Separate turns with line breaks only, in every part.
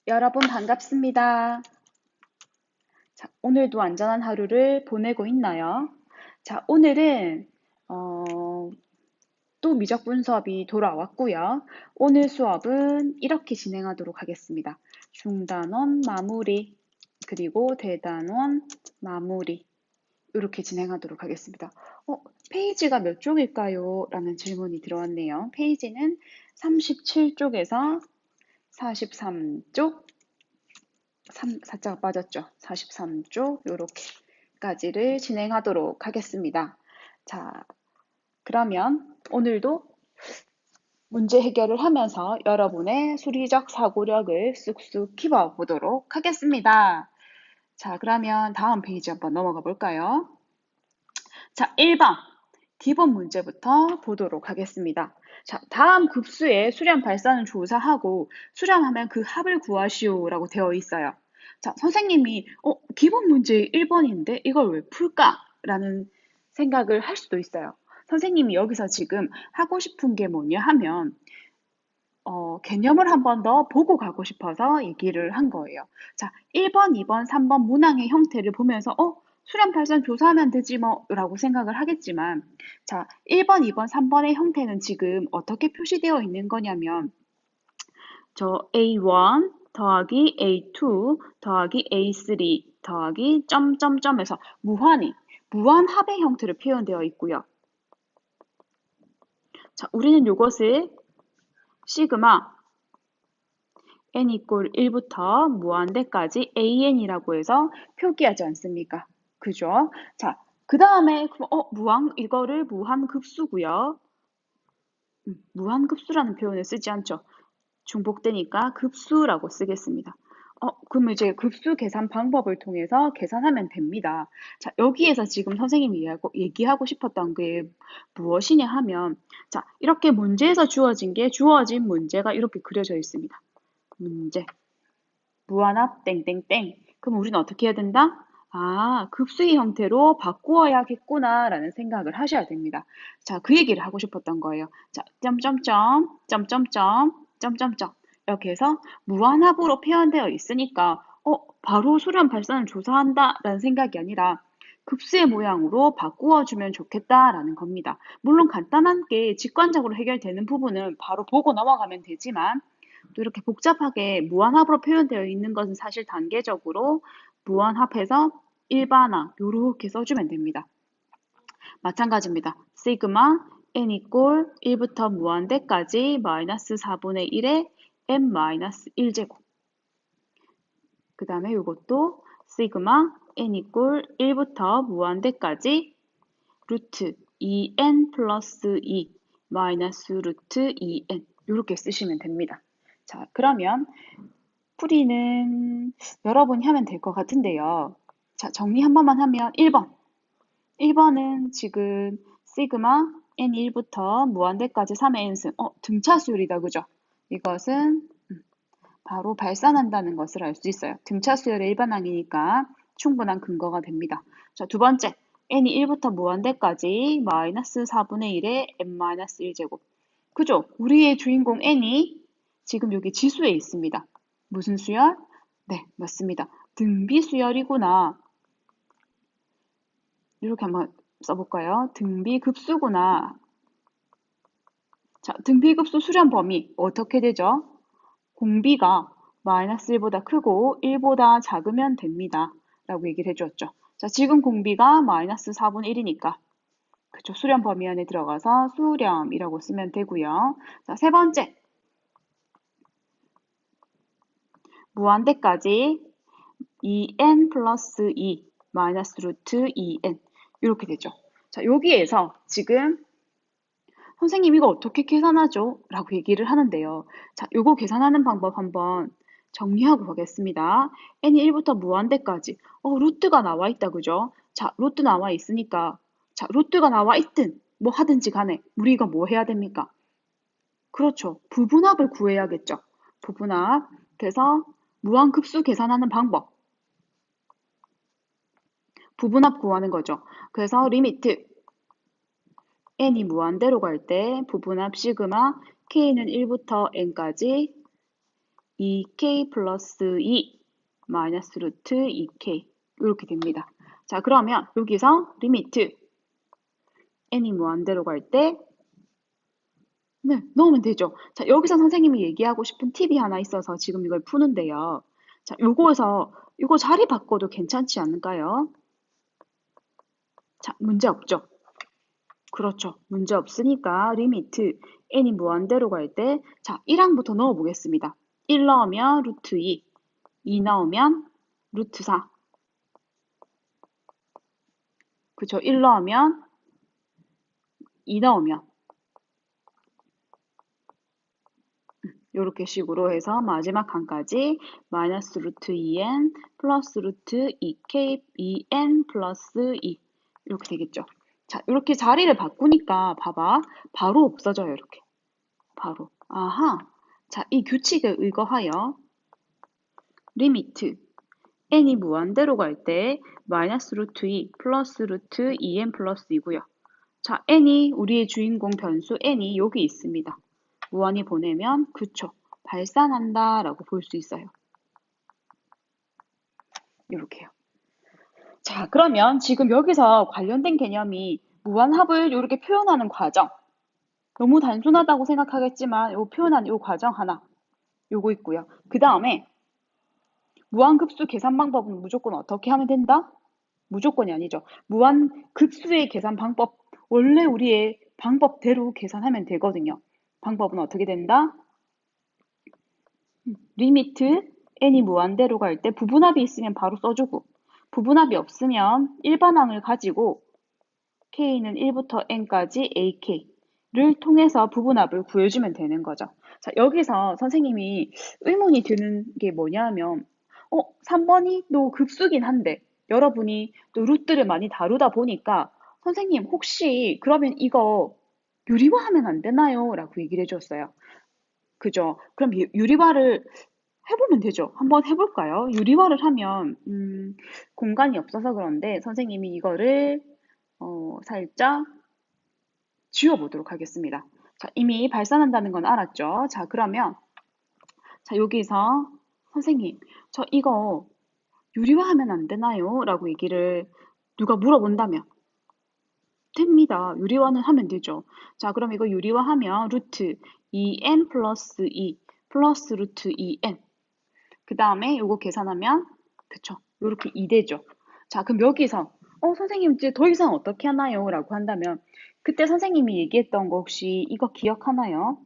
여러분 반갑습니다. 자, 오늘도 안전한 하루를 보내고 있나요? 자, 오늘은 또 미적분 수업이 돌아왔고요. 오늘 수업은 이렇게 진행하도록 하겠습니다. 중단원 마무리 그리고 대단원 마무리 이렇게 진행하도록 하겠습니다. 페이지가 몇 쪽일까요? 라는 질문이 들어왔네요. 페이지는 37쪽에서 43쪽 4자가 빠졌죠. 43쪽 요렇게까지를 진행하도록 하겠습니다. 자, 그러면 오늘도 문제 해결을 하면서 여러분의 수리적 사고력을 쑥쑥 키워보도록 하겠습니다. 자, 그러면 다음 페이지 한번 넘어가 볼까요? 자, 1번 기본 문제부터 보도록 하겠습니다. 자, 다음 급수의 수렴 발산을 조사하고 수렴하면 그 합을 구하시오라고 되어 있어요. 자, 선생님이 기본 문제 1번인데 이걸 왜 풀까? 라는 생각을 할 수도 있어요. 선생님이 여기서 지금 하고 싶은 게 뭐냐 하면 개념을 한 번 더 보고 가고 싶어서 얘기를 한 거예요. 자, 1번, 2번, 3번 문항의 형태를 보면서 수렴 발산 조사하면 되지 뭐 라고 생각을 하겠지만 자, 1번, 2번, 3번의 형태는 지금 어떻게 표시되어 있는 거냐면 저 A1 더하기 A2 더하기 A3 더하기 점점점에서 무한합의 형태로 표현되어 있고요. 자, 우리는 이것을 시그마 n 이꼴 1부터 무한대까지 an이라고 해서 표기하지 않습니까? 그죠? 자, 그 다음에 이거를 무한급수고요. 무한급수라는 표현을 쓰지 않죠. 중복되니까 급수라고 쓰겠습니다. 그럼 이제 급수 계산 방법을 통해서 계산하면 됩니다. 자, 여기에서 지금 선생님이 얘기하고 싶었던 게 무엇이냐 하면, 자, 이렇게 문제에서 주어진 문제가 이렇게 그려져 있습니다. 문제. 무한합 땡땡땡. 그럼 우리는 어떻게 해야 된다? 급수의 형태로 바꾸어야겠구나 라는 생각을 하셔야 됩니다. 자, 그 얘기를 하고 싶었던 거예요. 자, 점점점, 점점점, 점점점. 이렇게 해서 무한합으로 표현되어 있으니까, 바로 수렴 발산을 조사한다 라는 생각이 아니라 급수의 모양으로 바꾸어주면 좋겠다라는 겁니다. 물론 간단한 게 직관적으로 해결되는 부분은 바로 보고 넘어가면 되지만, 또 이렇게 복잡하게 무한합으로 표현되어 있는 것은 사실 단계적으로 무한합해서 일반화 요렇게 써주면 됩니다. 마찬가지입니다. 시그마 n 이꼴 1부터 무한대까지 마이너스 4분의 1의 n 마이너스 1제곱. 그 다음에 이것도 시그마 n 이꼴 1부터 무한대까지 루트 2n 플러스 2 마이너스 루트 2n 이렇게 쓰시면 됩니다. 자, 그러면 풀이는 여러분이 하면 될 것 같은데요. 자, 정리 한 번만 하면 1번. 1번은 지금 시그마 n1부터 무한대까지 3의 n승. 등차수열이다. 그죠? 이것은 바로 발산한다는 것을 알 수 있어요. 등차수열의 일반항이니까 충분한 근거가 됩니다. 자, 두 번째. n이 1부터 무한대까지 마이너스 4분의 1의 n-1제곱. 그죠? 우리의 주인공 n이 지금 여기 지수에 있습니다. 무슨 수열? 네, 맞습니다. 등비수열이구나. 이렇게 한번 써볼까요? 등비급수구나. 자, 등비급수 수렴 범위 어떻게 되죠? 공비가 마이너스 1보다 크고 1보다 작으면 됩니다. 라고 얘기를 해주었죠. 자, 지금 공비가 마이너스 4분의 1이니까 그쵸? 수렴 범위 안에 들어가서 수렴이라고 쓰면 되고요. 자, 세 번째. 무한대까지 2n 플러스 2 마이너스 루트 2n 이렇게 되죠. 자, 여기에서 지금 선생님 이거 어떻게 계산하죠? 라고 얘기를 하는데요. 자, 요거 계산하는 방법 한번 정리하고 가겠습니다. n이 1부터 무한대까지 루트가 나와 있다. 그죠? 자, 루트 나와 있으니까 자, 루트가 나와 있든 뭐 하든지 간에 우리가 뭐 해야 됩니까? 그렇죠. 부분합을 구해야겠죠. 부분합. 그래서 무한급수 계산하는 방법. 부분합 구하는 거죠. 그래서 리미트 n이 무한대로 갈 때 부분합 시그마 k는 1부터 n까지 2k 플러스 2 마이너스 루트 2k 이렇게 됩니다. 자, 그러면 여기서 리미트 n이 무한대로 갈 때 네, 넣으면 되죠. 자, 여기서 선생님이 얘기하고 싶은 팁이 하나 있어서 지금 이걸 푸는데요. 자, 요거 자리 바꿔도 괜찮지 않을까요? 자, 문제 없죠? 그렇죠. 문제 없으니까 리미트 n이 무한대로 갈 때, 자, 1항부터 넣어 보겠습니다. 1 넣으면 루트 2 넣으면 루트 4. 그쵸? 1 넣으면 2 넣으면 이렇게 식으로 해서 마지막 칸까지 마이너스 루트 2n 플러스 루트 2k 2n 플러스 2 이렇게 되겠죠. 자, 이렇게 자리를 바꾸니까 봐봐. 바로 없어져요. 이렇게. 바로. 아하. 자, 이 규칙에 의거하여 리미트 n이 무한대로 갈 때 마이너스 루트 2 플러스 루트 2n 플러스 2고요. 자, n이 우리의 주인공 변수 n이 여기 있습니다. 무한히 보내면 그쵸. 발산한다 라고 볼 수 있어요. 이렇게요. 자, 그러면 지금 여기서 관련된 개념이 무한합을 이렇게 표현하는 과정. 너무 단순하다고 생각하겠지만 요 표현한 요 과정 하나 요거 있고요. 그 다음에 무한급수 계산 방법은 무조건 어떻게 하면 된다? 무조건이 아니죠. 무한급수의 계산 방법 원래 우리의 방법대로 계산하면 되거든요. 방법은 어떻게 된다? 리미트 n이 무한대로 갈 때 부분합이 있으면 바로 써주고 부분합이 없으면 일반항을 가지고 k는 1부터 n까지 ak를 통해서 부분합을 구해주면 되는 거죠. 자, 여기서 선생님이 의문이 드는 게 뭐냐면 3번이 또 급수긴 한데 여러분이 또 루트를 많이 다루다 보니까 선생님 혹시 그러면 이거 유리화하면 안 되나요? 라고 얘기를 해줬어요. 그죠? 그럼 유리화를 해보면 되죠. 한번 해볼까요? 유리화를 하면 공간이 없어서 그런데 선생님이 이거를 살짝 지워보도록 하겠습니다. 자, 이미 발산한다는 건 알았죠? 자, 그러면 자, 여기서 선생님, 저 이거 유리화하면 안 되나요? 라고 얘기를 누가 물어본다면 됩니다. 유리화는 하면 되죠. 자, 그럼 이거 유리화하면 루트 2n 플러스 2 플러스 루트 2n 그 다음에 요거 계산하면 그쵸. 요렇게 2되죠. 자, 그럼 여기서 선생님 이제 더 이상 어떻게 하나요? 라고 한다면 그때 선생님이 얘기했던 거 혹시 이거 기억하나요?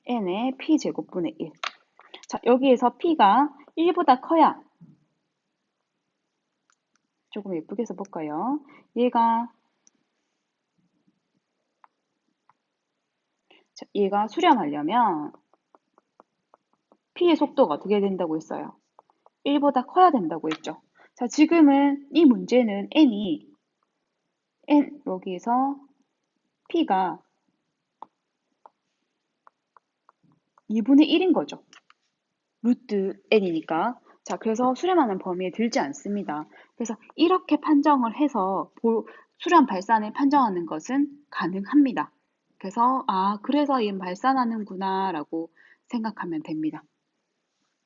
n의 p제곱분의 1. 자, 여기에서 p가 1보다 커야 조금 예쁘게 써볼까요? 얘가 수렴하려면 p의 속도가 어떻게 된다고 했어요? 1보다 커야 된다고 했죠. 자, 지금은 이 문제는 여기서 p가 2분의 1인 거죠. 루트 n이니까. 자, 그래서 수렴하는 범위에 들지 않습니다. 그래서 이렇게 판정을 해서 수렴 발산을 판정하는 것은 가능합니다. 그래서 그래서 얘 발산하는구나 라고 생각하면 됩니다.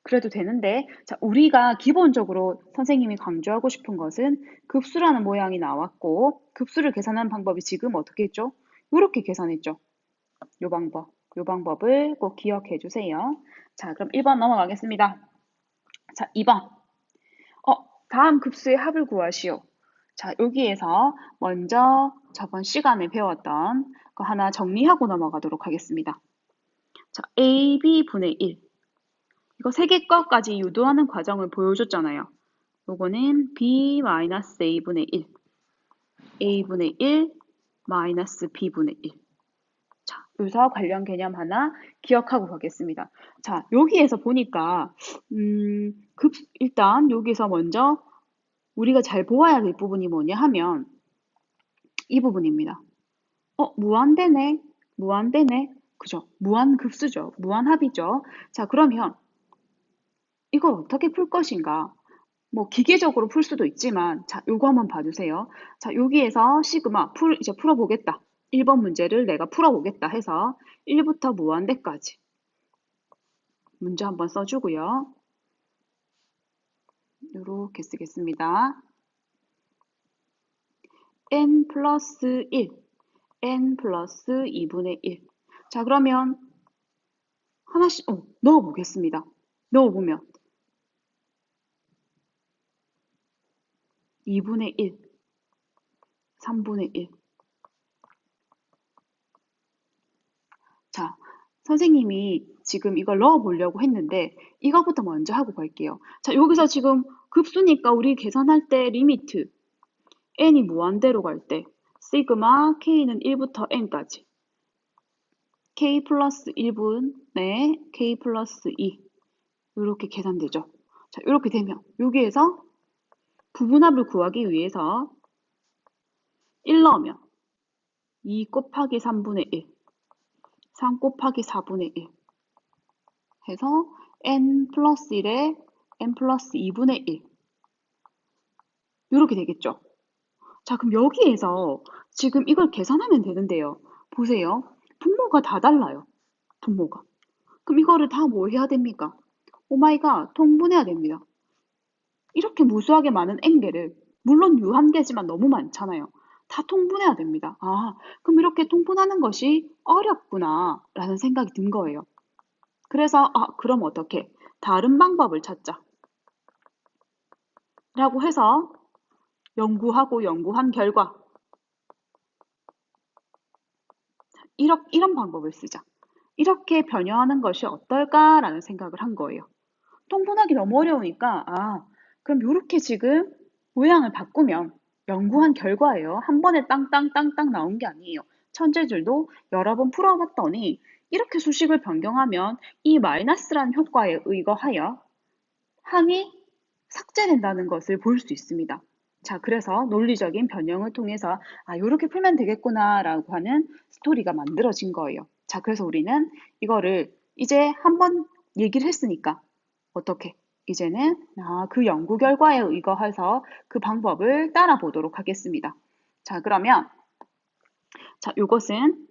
그래도 되는데 자, 우리가 기본적으로 선생님이 강조하고 싶은 것은 급수라는 모양이 나왔고 급수를 계산하는 방법이 지금 어떻게 했죠? 이렇게 계산했죠. 요 방법을 꼭 기억해 주세요. 자, 그럼 1번 넘어가겠습니다. 자, 2번. 다음 급수의 합을 구하시오. 자, 여기에서 먼저 저번 시간에 배웠던 거 하나 정리하고 넘어가도록 하겠습니다. 자, AB 분의 1. 이거 세 개 거까지 유도하는 과정을 보여줬잖아요. 요거는 B-A분의 1. A분의 1 마이너스 B분의 1. 자, 여기서 관련 개념 하나 기억하고 가겠습니다. 자, 여기에서 보니까 일단 여기서 먼저 우리가 잘 보아야 될 부분이 뭐냐 하면 이 부분입니다. 무한대네. 무한대네. 그죠? 무한급수죠. 무한합이죠. 자, 그러면 이걸 어떻게 풀 것인가? 뭐 기계적으로 풀 수도 있지만 자, 요거 한번 봐주세요. 자, 여기에서 시그마 이제 풀어보겠다. 1번 문제를 내가 풀어보겠다 해서 1부터 무한대까지 문제 한번 써주고요. 이렇게 쓰겠습니다. n 플러스 1, n 플러스 2분의 1. 자, 그러면 하나씩 넣어보겠습니다. 넣어보면 2분의 1, 3분의 1. 자, 선생님이 지금 이걸 넣어보려고 했는데 이거부터 먼저 하고 갈게요. 자, 여기서 지금 급수니까 우리 계산할 때 리미트 n이 무한대로 갈 때 시그마 k는 1부터 n까지 k 플러스 1분의 k 플러스 2 이렇게 계산되죠. 자, 이렇게 되면 여기에서 부분합을 구하기 위해서 1 넣으면 2 곱하기 3분의 1, 3 곱하기 4분의 1 해서 n 플러스 1에 n 플러스 2분의 1 이렇게 되겠죠. 자, 그럼 여기에서 지금 이걸 계산하면 되는데요. 보세요. 분모가 다 달라요. 분모가. 그럼 이거를 다 뭐 해야 됩니까? 오마이갓, 통분해야 됩니다. 이렇게 무수하게 많은 n개를, 물론 유한계지만 너무 많잖아요. 다 통분해야 됩니다. 아, 그럼 이렇게 통분하는 것이 어렵구나 라는 생각이 든 거예요. 그래서 그럼 어떻게? 다른 방법을 찾자 라고 해서 연구한 결과 이런 방법을 쓰자. 이렇게 변형하는 것이 어떨까라는 생각을 한 거예요. 통분하기 너무 어려우니까 그럼 이렇게 지금 모양을 바꾸면 연구한 결과예요. 한 번에 땅땅땅땅 나온 게 아니에요. 천재들도 여러 번 풀어봤더니 이렇게 수식을 변경하면 이 마이너스라는 효과에 의거하여 항이 삭제된다는 것을 볼 수 있습니다. 자, 그래서 논리적인 변형을 통해서 이렇게 풀면 되겠구나라고 하는 스토리가 만들어진 거예요. 자, 그래서 우리는 이거를 이제 한번 얘기를 했으니까 어떻게? 이제는 그 연구 결과에 의거해서 그 방법을 따라 보도록 하겠습니다. 자, 그러면 자, 요것은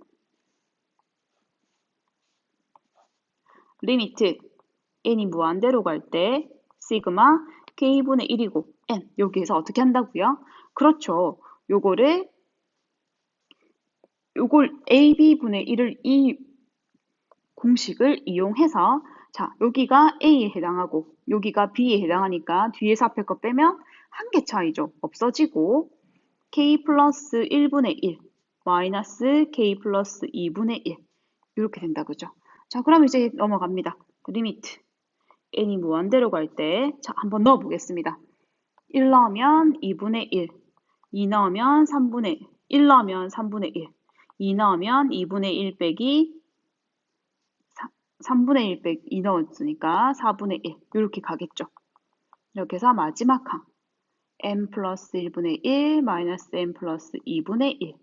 리미트 n이 무한대로 갈 때 시그마 k분의 1이고 n 여기에서 어떻게 한다고요? 그렇죠. 요걸 ab분의 1을 이 공식을 이용해서 자, 여기가 A에 해당하고 여기가 B에 해당하니까 뒤에서 앞에 거 빼면 한 개 차이죠. 없어지고 K 플러스 1분의 1 마이너스 K 플러스 2분의 1 이렇게 된다. 그죠? 자, 그럼 이제 넘어갑니다. 리미트 n이 무한대로 갈 때 자, 한번 넣어 보겠습니다. 1 넣으면 2분의 1 2 넣으면 3분의 1 넣으면 3분의 1 2 넣으면 2분의 1 빼기 3분의 1 빼기 2 넣었으니까 4분의 1 이렇게 가겠죠. 이렇게 해서 마지막 항 n 플러스 1분의 1 마이너스 n 플러스 2분의 1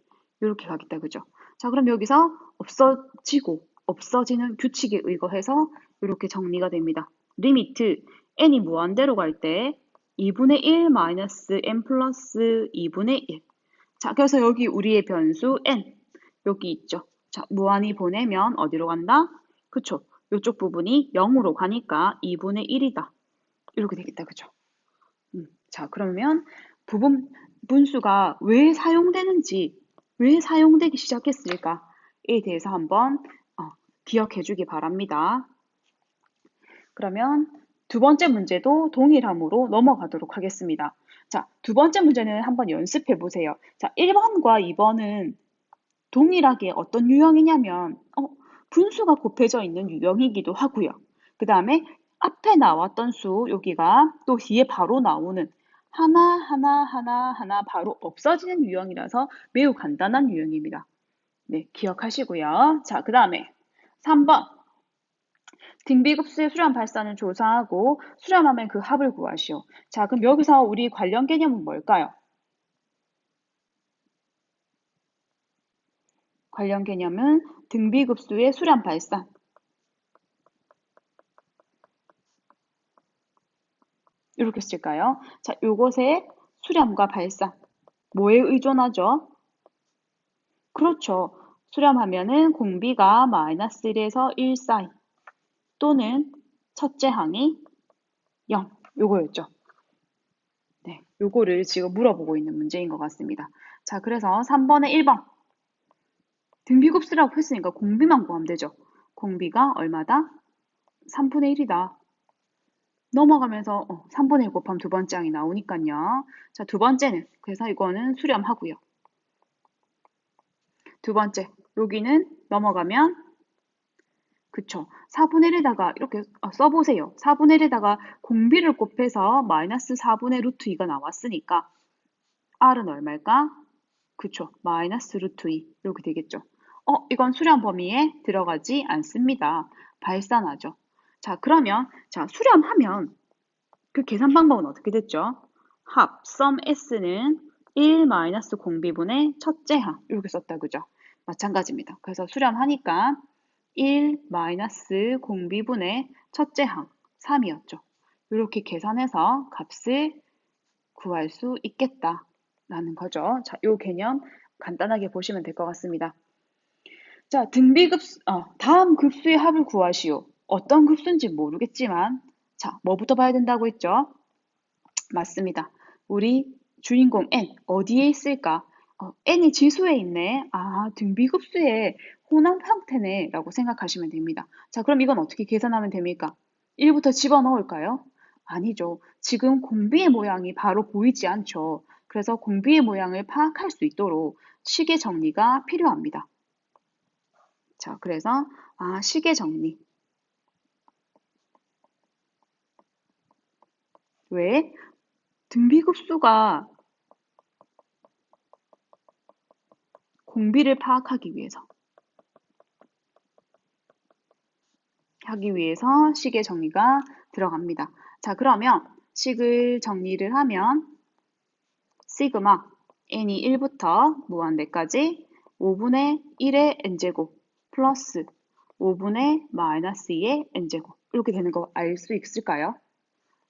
이렇게 가겠다. 그죠? 자, 그럼 여기서 없어지는 규칙에 의거해서 이렇게 정리가 됩니다. 리미트 n이 무한대로 갈 때 2분의 1 마이너스 n 플러스 2분의 1 자, 그래서 여기 우리의 변수 n 여기 있죠. 자, 무한히 보내면 어디로 간다? 그쵸? 이쪽 부분이 0으로 가니까 2분의 1이다. 이렇게 되겠다. 그죠? 자, 그러면 분수가 왜 사용되는지, 왜 사용되기 시작했을까에 대해서 한번 기억해 주기 바랍니다. 그러면 두 번째 문제도 동일함으로 넘어가도록 하겠습니다. 자, 두 번째 문제는 한번 연습해 보세요. 자, 1번과 2번은 동일하게 어떤 유형이냐면 분수가 곱해져 있는 유형이기도 하고요. 그 다음에 앞에 나왔던 수 여기가 또 뒤에 바로 나오는 하나 바로 없어지는 유형이라서 매우 간단한 유형입니다. 네, 기억하시고요. 자, 그 다음에 3번 등비급수의 수렴 발산을 조사하고 수렴하면 그 합을 구하시오. 자, 그럼 여기서 우리 관련 개념은 뭘까요? 관련 개념은 등비급수의 수렴 발산. 이렇게 쓸까요? 자, 요것의 수렴과 발산. 뭐에 의존하죠? 그렇죠. 수렴하면은 공비가 마이너스 1에서 1 사이 또는 첫째 항이 0 요거였죠. 네, 요거를 지금 물어보고 있는 문제인 것 같습니다. 자, 그래서 3번에 1번 등비급수라고 했으니까 공비만 구하면 되죠. 공비가 얼마다? 3분의 1이다. 넘어가면서 3분의 1 곱하면 두 번째 항이 나오니까요. 자, 두 번째는 그래서 이거는 수렴하고요. 두 번째 여기는 넘어가면 그쵸. 4분의 1에다가 이렇게 써보세요. 4분의 1에다가 공비를 곱해서 마이너스 4분의 루트 2가 나왔으니까 R은 얼마일까? 그쵸. 마이너스 루트 2 이렇게 되겠죠. 이건 수렴 범위에 들어가지 않습니다. 발산하죠. 자, 그러면 자 수렴하면 그 계산 방법은 어떻게 됐죠? 합, sum s는 1 마이너스 공비분의 첫째 항 이렇게 썼다 그죠? 마찬가지입니다. 그래서 수렴하니까 1 마이너스 공비분의 첫째 항 3이었죠. 이렇게 계산해서 값을 구할 수 있겠다라는 거죠. 자, 요 개념 간단하게 보시면 될 것 같습니다. 자, 등비급수, 다음 급수의 합을 구하시오. 어떤 급수인지 모르겠지만, 자, 뭐부터 봐야 된다고 했죠? 맞습니다. 우리 주인공 n 어디에 있을까? n이 지수에 있네. 아, 등비급수의 혼합 형태네 라고 생각하시면 됩니다. 자, 그럼 이건 어떻게 계산하면 됩니까? 1부터 집어넣을까요? 아니죠. 지금 공비의 모양이 바로 보이지 않죠. 그래서 공비의 모양을 파악할 수 있도록 식의 정리가 필요합니다. 자, 그래서 식의 정리. 왜? 등비급수가 공비를 파악하기 위해서 식의 정리가 들어갑니다. 자, 그러면 식을 정리를 하면 시그마 n이 1부터 무한대까지 5분의 1의 n제곱 플러스 5분의 마이너스 2의 n제곱 이렇게 되는 거 알 수 있을까요?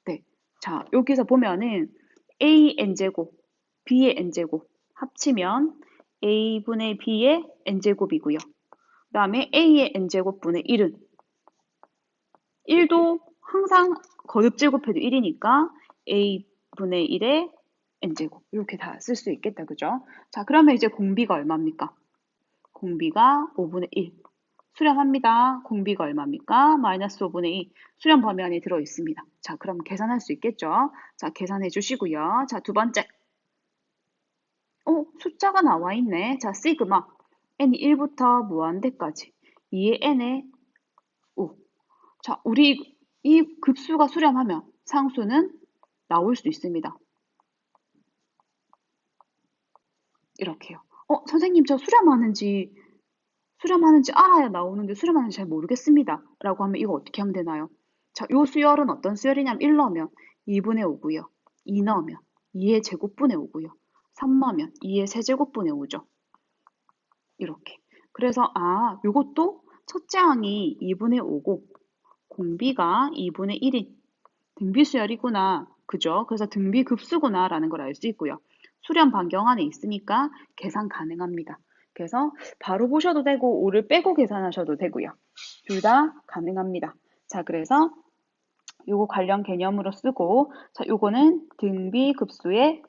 네. 자, 여기서 보면은 a n제곱, b의 n제곱 합치면 a분의 b의 n제곱이고요. 그 다음에 a의 n제곱분의 1은 1도 항상 거듭 제곱해도 1이니까 a분의 1의 n제곱 이렇게 다 쓸 수 있겠다. 그죠? 자, 그러면 이제 공비가 얼마입니까? 공비가 5분의 1. 수렴합니다. 공비가 얼마입니까? 마이너스 5분의 2. 수렴 범위 안에 들어 있습니다. 자, 그럼 계산할 수 있겠죠? 자, 계산해 주시고요. 자, 두 번째. 숫자가 나와 있네. 자, 시그마. n이 1부터 무한대까지. 2의 n에 5. 자, 우리 이 급수가 수렴하면 상수는 나올 수 있습니다. 이렇게요. 선생님, 저 수렴하는지 알아야 나오는데 수렴하는지 잘 모르겠습니다. 라고 하면 이거 어떻게 하면 되나요? 자, 요 수열은 어떤 수열이냐면 1 넣으면 2분의 5고요. 2 넣으면 2의 제곱분의 5고요. 3 넣으면 2의 세제곱분의 5죠. 이렇게. 그래서 요것도 첫째 항이 2분의 5고 공비가 2분의 1인 등비수열이구나. 그죠? 그래서 등비급수구나 라는 걸 알 수 있고요. 수렴 반경 안에 있으니까 계산 가능합니다. 그래서 바로 보셔도 되고 5를 빼고 계산하셔도 되고요. 둘 다 가능합니다. 자, 그래서 요거 관련 개념으로 쓰고 자, 요거는 등비급수의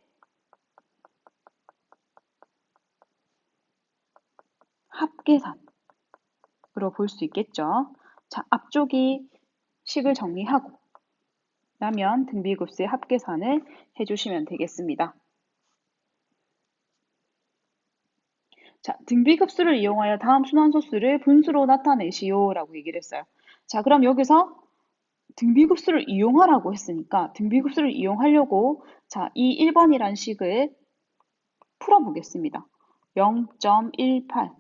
합계산으로 볼 수 있겠죠. 자, 앞쪽이 식을 정리하고 나면 등비급수의 합계산을 해주시면 되겠습니다. 자, 등비급수를 이용하여 다음 순환소수를 분수로 나타내시오 라고 얘기를 했어요. 자, 그럼 여기서 등비급수를 이용하라고 했으니까 등비급수를 이용하려고 자, 이 1번이란 식을 풀어보겠습니다. 0.18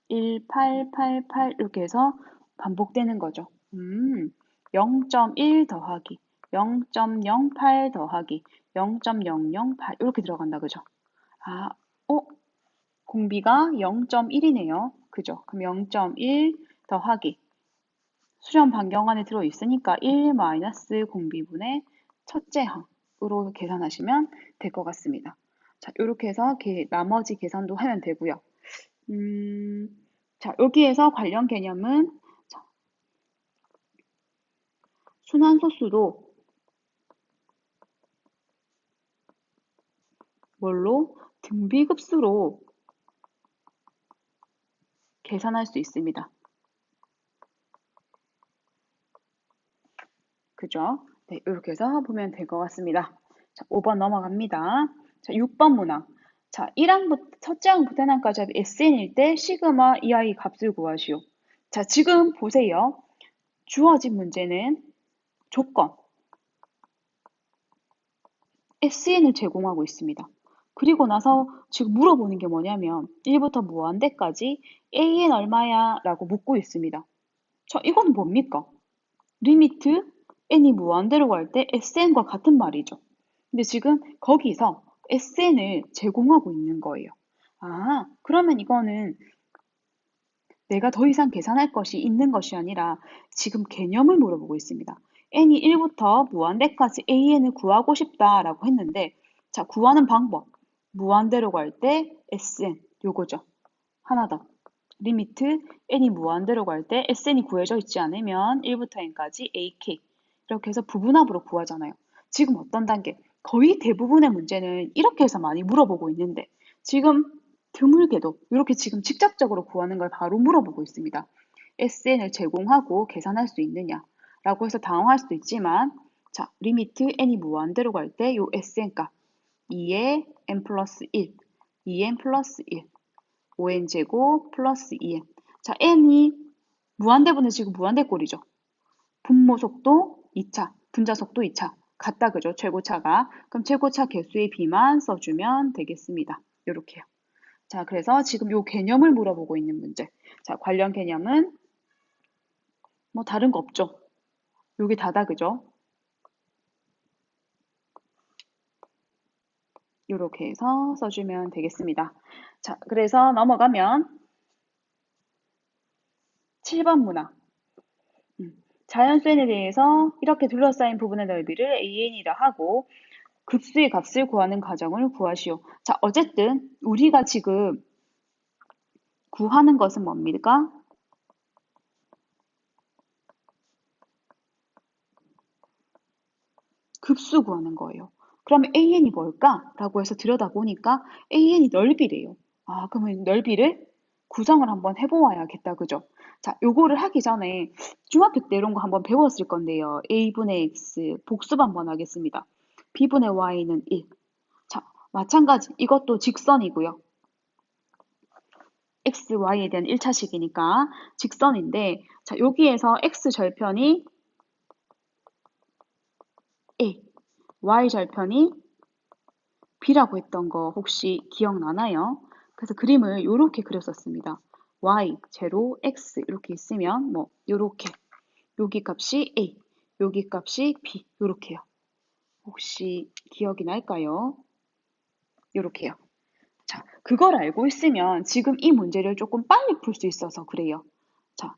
1888 이렇게 해서 반복되는 거죠. 0.1 더하기 0.08 더하기 0.008 이렇게 들어간다 그죠? 공비가 0.1이네요. 그죠? 그럼 0.1 더하기 수렴 반경 안에 들어있으니까 1 마이너스 공비분의 첫째 항으로 계산하시면 될 것 같습니다. 자, 이렇게 해서 나머지 계산도 하면 되고요. 자, 여기에서 관련 개념은 자, 순환소수도 뭘로? 등비급수로 계산할 수 있습니다. 그죠? 네, 이렇게 해서 보면 될 것 같습니다. 자, 5번 넘어갑니다. 자, 6번 문항. 자, 1항부터, 첫째 항 부태항까지 합이 SN일 때 시그마 EI 값을 구하시오. 자, 지금 보세요. 주어진 문제는 조건, SN을 제공하고 있습니다. 그리고 나서 지금 물어보는 게 뭐냐면 1부터 무한대까지 AN 얼마야? 라고 묻고 있습니다. 자, 이건 뭡니까? 리미트 n이 무한대로 갈 때 SN과 같은 말이죠. 근데 지금 거기서 SN을 제공하고 있는 거예요. 아, 그러면 이거는 내가 더 이상 계산할 것이 있는 것이 아니라 지금 개념을 물어보고 있습니다. n이 1부터 무한대까지 an을 구하고 싶다라고 했는데, 자, 구하는 방법. 무한대로 갈 때 sn, 요거죠. 하나 더. 리미트 n이 무한대로 갈 때 sn이 구해져 있지 않으면 1부터 n까지 ak. 이렇게 해서 부분합으로 구하잖아요. 지금 어떤 단계? 거의 대부분의 문제는 이렇게 해서 많이 물어보고 있는데, 지금 드물게도 이렇게 지금 직접적으로 구하는 걸 바로 물어보고 있습니다. SN을 제공하고 계산할 수 있느냐? 라고 해서 당황할 수도 있지만, 자, 리미트 n이 무한대로 갈 때 요 SN 값 2에 n 플러스 1, 2n 플러스 1, 5n 제곱 플러스 2n. 자, n이 무한대분은 지금 무한대꼴이죠. 분모 속도 2차, 분자 속도 2차. 같다, 그죠? 최고차가. 그럼 최고차 개수의 비만 써주면 되겠습니다. 요렇게요. 자, 그래서 지금 요 개념을 물어보고 있는 문제. 자, 관련 개념은 뭐 다른 거 없죠. 요게 다다, 그죠? 요렇게 해서 써주면 되겠습니다. 자, 그래서 넘어가면 7번 문항. 자연수에 대해서 이렇게 둘러싸인 부분의 넓이를 AN이라 하고 급수의 값을 구하는 과정을 구하시오. 자, 어쨌든 우리가 지금 구하는 것은 뭡니까? 급수 구하는 거예요. 그러면 AN이 뭘까? 라고 해서 들여다보니까 AN이 넓이래요. 아, 그러면 넓이를 구성을 한번 해보아야겠다. 그죠? 자, 요거를 하기 전에 중학교 때 이런 거 한번 배웠을 건데요. A분의 X 복습 한번 하겠습니다. B분의 Y는 1. 자, 마찬가지. 이것도 직선이고요. X, Y에 대한 1차식이니까 직선인데, 자, 여기에서 X 절편이 A, Y 절편이 B라고 했던 거 혹시 기억나나요? 그래서 그림을 이렇게 그렸었습니다. Y, 제로, X 이렇게 있으면 뭐 이렇게 여기 값이 A, 여기 값이 B 이렇게요. 혹시 기억이 날까요? 이렇게요. 자, 그걸 알고 있으면 지금 이 문제를 조금 빨리 풀 수 있어서 그래요. 자,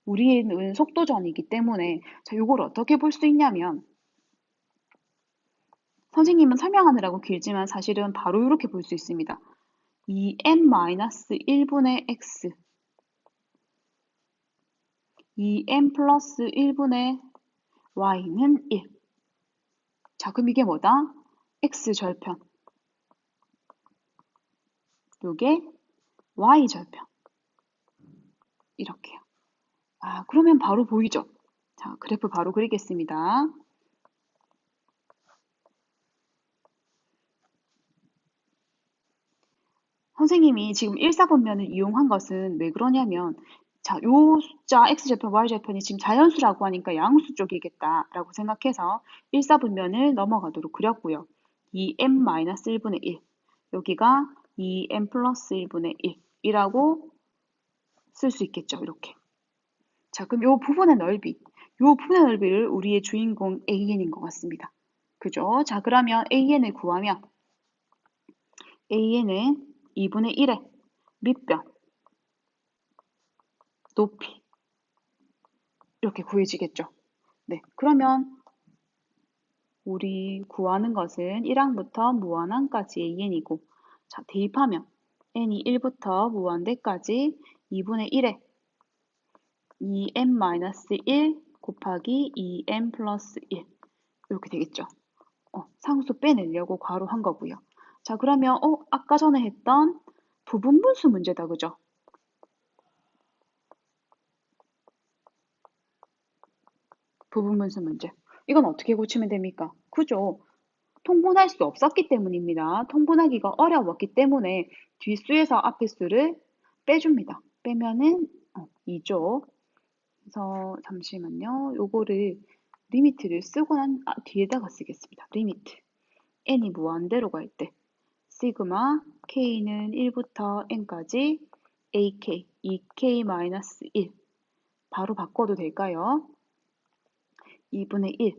우리는 속도전이기 때문에 자, 이걸 어떻게 볼 수 있냐면 선생님은 설명하느라고 길지만 사실은 바로 이렇게 볼 수 있습니다. 2n-1분의 x 2n 플러스 1분의 y는 1. 자, 그럼 이게 뭐다? x절편. 요게 y절편. 이렇게요. 아, 그러면 바로 보이죠? 자, 그래프 바로 그리겠습니다. 선생님이 지금 1사분면을 이용한 것은 왜 그러냐면 자, 요 숫자 x절편, y절편이 지금 자연수라고 하니까 양수 쪽이겠다라고 생각해서 1사분면을 넘어가도록 그렸고요. 2n-1분의 1 여기가 2n 플러스 1분의 1이라고 쓸 수 있겠죠. 이렇게. 자, 그럼 요 부분의 넓이, 요 부분의 넓이를 우리의 주인공 AN인 것 같습니다. 그죠? 자, 그러면 AN을 구하면 AN은 2분의 1의 밑변, 높이 이렇게 구해지겠죠. 네, 그러면 우리 구하는 것은 1항부터 무한항까지 AN이고 자, 대입하면 n이 1부터 무한대까지 2분의 1에 2n-1 곱하기 2n 플러스 1 이렇게 되겠죠. 상수 빼내려고 괄호 한 거고요. 자, 그러면 아까 전에 했던 부분분수 문제다, 그죠? 부분분수 문제. 이건 어떻게 고치면 됩니까? 그죠? 통분할 수 없었기 때문입니다. 통분하기가 어려웠기 때문에 뒷수에서 앞의 수를 빼줍니다. 빼면은 2죠. 그래서 잠시만요. 요거를 리미트를 쓰고 난 뒤에다가 쓰겠습니다. 리미트. n이 무한대로 갈 때 시그마 k는 1부터 n까지 ak 2k-1 바로 바꿔도 될까요? 2분의 1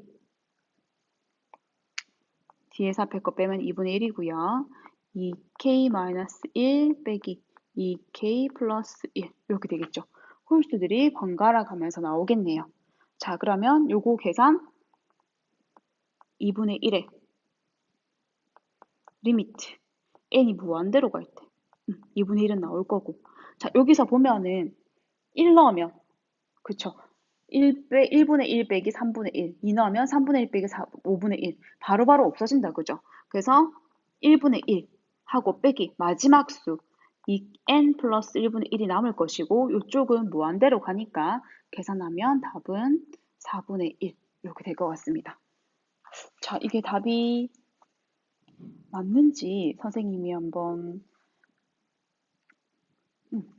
뒤에서 앞에 거 빼면 2분의 1이고요. 2k-1 빼기 2k 플러스 1 이렇게 되겠죠. 홀수들이 번갈아 가면서 나오겠네요. 자, 그러면 요거 계산 2분의 1에 리미트 n이 무한대로 갈 때 2분의 1은 나올 거고 자, 여기서 보면은 1 넣으면 그쵸? 1분의 1 빼기 3분의 1 2 넣으면 3분의 1 빼기 5분의 1 바로바로 없어진다 그죠? 그래서 1분의 1 하고 빼기 마지막 수 2n 플러스 1분의 1이 남을 것이고 이쪽은 무한대로 가니까 계산하면 답은 4분의 1 이렇게 될 것 같습니다. 자, 이게 답이 맞는지 선생님이 한번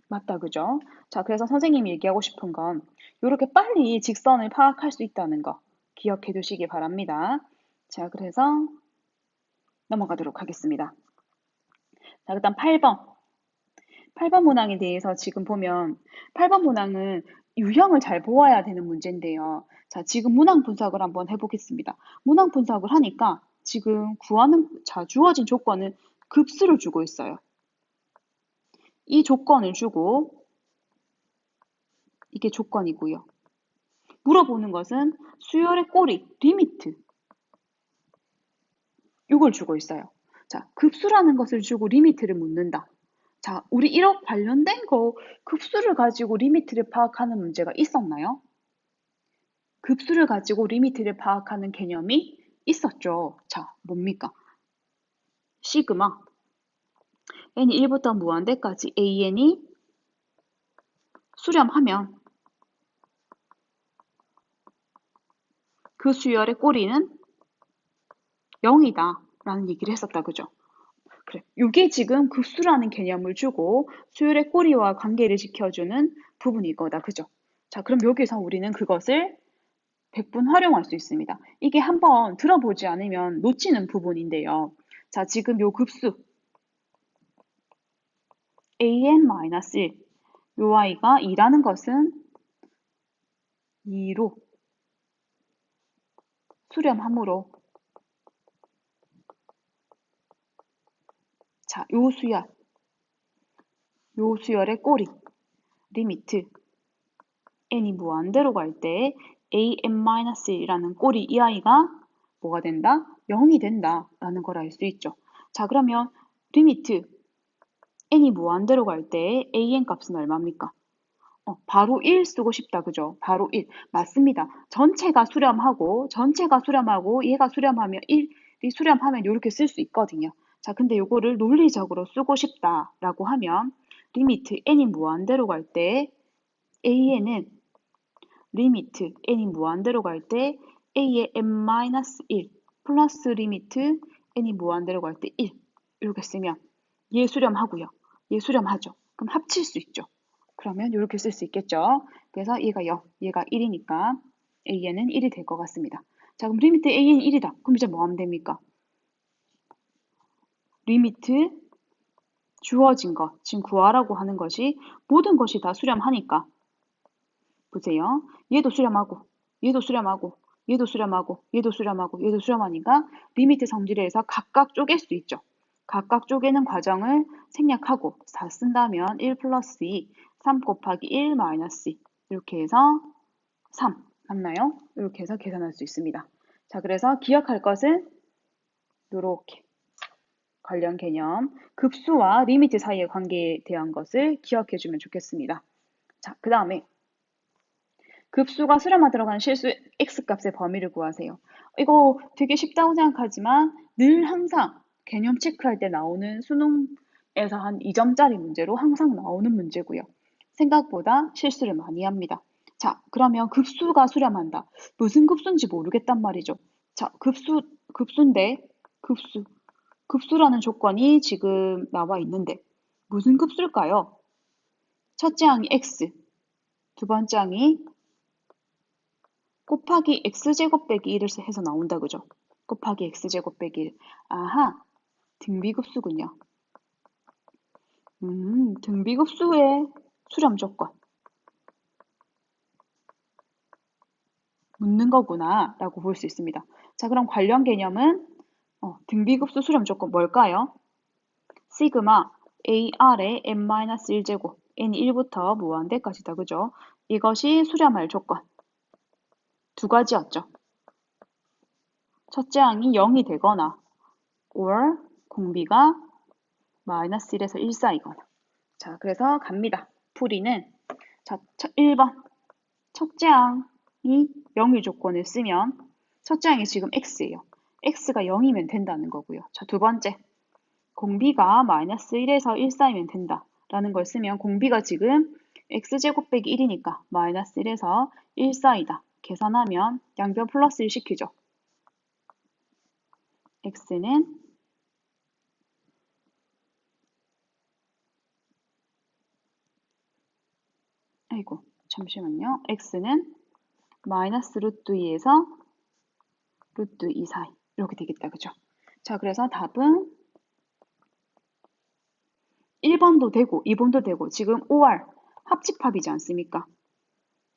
맞다 그죠? 자, 그래서 선생님이 얘기하고 싶은 건 이렇게 빨리 직선을 파악할 수 있다는 거 기억해 두시기 바랍니다. 자, 그래서 넘어가도록 하겠습니다. 자, 일단 8번. 8번 문항에 대해서 지금 보면 8번 문항은 유형을 잘 보아야 되는 문제인데요. 자, 지금 문항 분석을 한번 해보겠습니다. 문항 분석을 하니까 지금 주어진 조건은 급수를 주고 있어요. 이 조건을 주고 이게 조건이고요. 물어보는 것은 수열의 꼬리, 리미트. 이걸 주고 있어요. 자, 급수라는 것을 주고 리미트를 묻는다. 자, 우리 1억 관련된 거 급수를 가지고 리미트를 파악하는 문제가 있었나요? 급수를 가지고 리미트를 파악하는 개념이 있었죠. 자, 뭡니까? 시그마 n이 1부터 무한대까지 an이 수렴하면 그 수열의 꼬리는 0이다 라는 얘기를 했었다. 그죠? 그래. 이게 지금 급수라는 개념을 주고 수열의 꼬리와 관계를 지켜주는 부분일 거다. 그죠? 자, 그럼 여기서 우리는 그것을 100분 활용할 수 있습니다. 이게 한번 들어보지 않으면 놓치는 부분인데요. 자, 지금 요 급수 an-1 요 아이가 2라는 것은 2로 수렴하므로 자, 요 수열의 꼬리 리미트 n이 무한대로 갈 때 an-1이라는 꼬리 이 아이가 뭐가 된다? 0이 된다라는 걸 알 수 있죠. 자, 그러면 리미트 n이 무한대로 갈 때 an 값은 얼마입니까? 바로 1 쓰고 싶다. 그죠? 바로 1. 맞습니다. 전체가 수렴하고 얘가 수렴하면 1이 수렴하면 이렇게 쓸 수 있거든요. 자, 근데 요거를 논리적으로 쓰고 싶다라고 하면 리미트 n이 무한대로 갈 때 an은 리미트 n이 무한대로 갈 때 a의 n-1 플러스 리미트 n이 무한대로 갈 때 1 이렇게 쓰면 얘 수렴하고요. 얘 수렴하죠. 그럼 합칠 수 있죠. 그러면 이렇게 쓸 수 있겠죠. 그래서 얘가 0, 얘가 1이니까 an은 1이 될 것 같습니다. 자, 그럼 리미트 an이 1이다. 그럼 이제 뭐 하면 됩니까? 리미트 주어진 것, 지금 구하라고 하는 것이 모든 것이 다 수렴하니까 보세요. 얘도 수렴하고, 얘도 수렴하고, 얘도 수렴하고, 얘도 수렴하고, 얘도 수렴하니까 리미트 성질에서 각각 쪼갤 수 있죠. 각각 쪼개는 과정을 생략하고 4 쓴다면 1 플러스 2, 3 곱하기 1 마이너스 2 이렇게 해서 3 맞나요? 이렇게 해서 계산할 수 있습니다. 자, 그래서 기억할 것은 이렇게 관련 개념, 급수와 리미트 사이의 관계에 대한 것을 기억해 주면 좋겠습니다. 자, 그 다음에 급수가 수렴화 들어가는 실수 x값의 범위를 구하세요. 이거 되게 쉽다고 생각하지만 늘 항상 개념 체크할 때 나오는 수능에서 한 2점짜리 문제로 항상 나오는 문제고요. 생각보다 실수를 많이 합니다. 자, 그러면 급수가 수렴한다. 무슨 급수인지 모르겠단 말이죠. 자, 급수인데, 급수. 급수라는 조건이 지금 나와 있는데, 무슨 급수일까요? 첫째 항이 x, 두 번째 항이 곱하기 x제곱 빼기 1을 해서 나온다, 그죠? 곱하기 x제곱 빼기 1. 아하, 등비급수군요. 등비급수의 수렴 조건. 묻는 거구나, 라고 볼 수 있습니다. 자, 그럼 관련 개념은 등비급수 수렴 조건 뭘까요? 시그마 AR의 n-1제곱, n이 1부터 무한대까지다, 그죠? 이것이 수렴할 조건. 두 가지였죠. 첫째 항이 0이 되거나 or 공비가 마이너스 1에서 1 사이거나. 자, 그래서 갑니다. 풀이는 자, 1번 첫째 항이 0일 조건을 쓰면 첫째 항이 지금 x예요. x가 0이면 된다는 거고요. 자, 두 번째 공비가 마이너스 1에서 1 사이면 된다 라는 걸 쓰면 공비가 지금 x제곱 빼기 1이니까 마이너스 1에서 1 사이다. 계산하면 양변 플러스 1 시키죠. x는 아이고 잠시만요. x는 마이너스 루트 2에서 루트 2 사이 이렇게 되겠다. 그죠? 자, 그래서 답은 1번도 되고 2번도 되고 지금 OR 합집합이지 않습니까?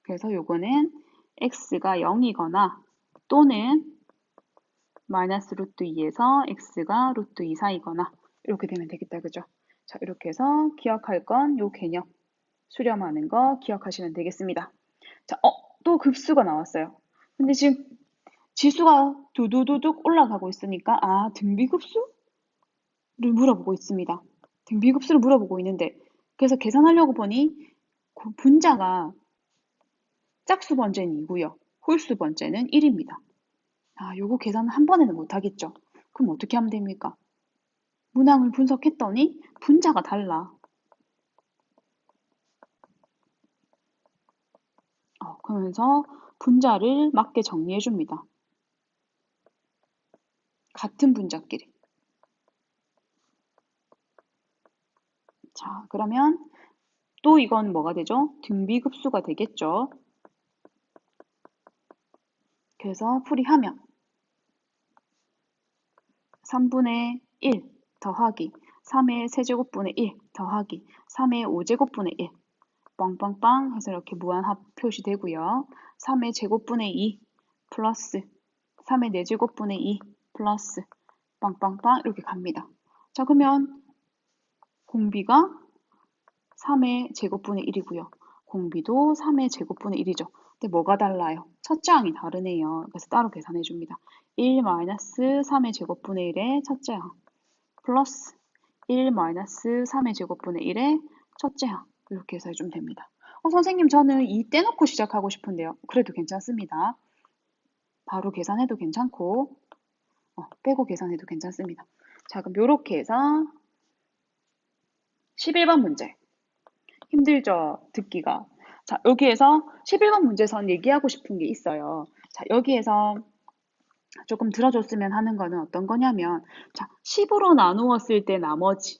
그래서 요거는 x가 0이거나 또는 마이너스 루트 2에서 x가 루트 2 사이거나 이렇게 되면 되겠다. 그죠? 자, 이렇게 해서 기억할 건 요 개념 수렴하는 거 기억하시면 되겠습니다. 자, 또 급수가 나왔어요. 근데 지금 지수가 두두두둑 올라가고 있으니까 등비급수를 물어보고 있습니다. 등비급수를 물어보고 있는데 그래서 계산하려고 보니 분자가 짝수 번째는 2고요. 홀수 번째는 1입니다. 요거 계산은 한 번에는 못하겠죠. 그럼 어떻게 하면 됩니까? 문항을 분석했더니 분자가 달라. 그러면서 분자를 맞게 정리해 줍니다. 같은 분자끼리. 자, 그러면 또 이건 뭐가 되죠? 등비급수가 되겠죠. 그래서 풀이하면 3분의 1 더하기 3의 세제곱분의 1 더하기 3의 5제곱분의 1 빵빵빵 해서 이렇게 무한합 표시되고요. 3의 제곱분의 2 플러스 3의 4제곱분의 2 플러스 빵빵빵 이렇게 갑니다. 자, 그러면 공비가 3의 제곱분의 1이고요. 공비도 3의 제곱분의 1이죠. 근데 뭐가 달라요? 첫째 항이 다르네요. 그래서 따로 계산해 줍니다. 1-3의 제곱분의 1의 첫째 항 플러스 1-3의 제곱분의 1의 첫째 항 이렇게 해서 해주면 됩니다. 선생님 저는 2 떼놓고 시작하고 싶은데요. 그래도 괜찮습니다. 바로 계산해도 괜찮고 빼고 계산해도 괜찮습니다. 자, 그럼 이렇게 해서 11번 문제. 힘들죠? 듣기가. 자, 여기에서 11번 문제선 얘기하고 싶은 게 있어요. 자, 여기에서 조금 들어줬으면 하는 거는 어떤 거냐면, 자, 10으로 나누었을 때 나머지.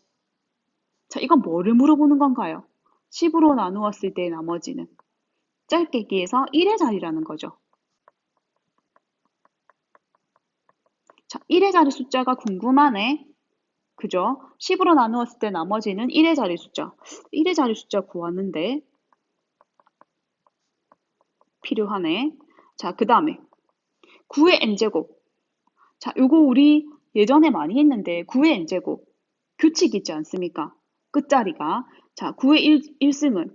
자, 이건 뭐를 물어보는 건가요? 10으로 나누었을 때 나머지는. 짧게 얘기해서 1의 자리라는 거죠. 자, 1의 자리 숫자가 궁금하네. 그죠? 10으로 나누었을 때 나머지는 1의 자리 숫자. 1의 자리 숫자 구하는데 필요하네. 자, 그 다음에 9의 n제곱. 자, 요거 우리 예전에 많이 했는데 9의 n제곱 규칙 있지 않습니까? 끝자리가. 자, 9의 1승은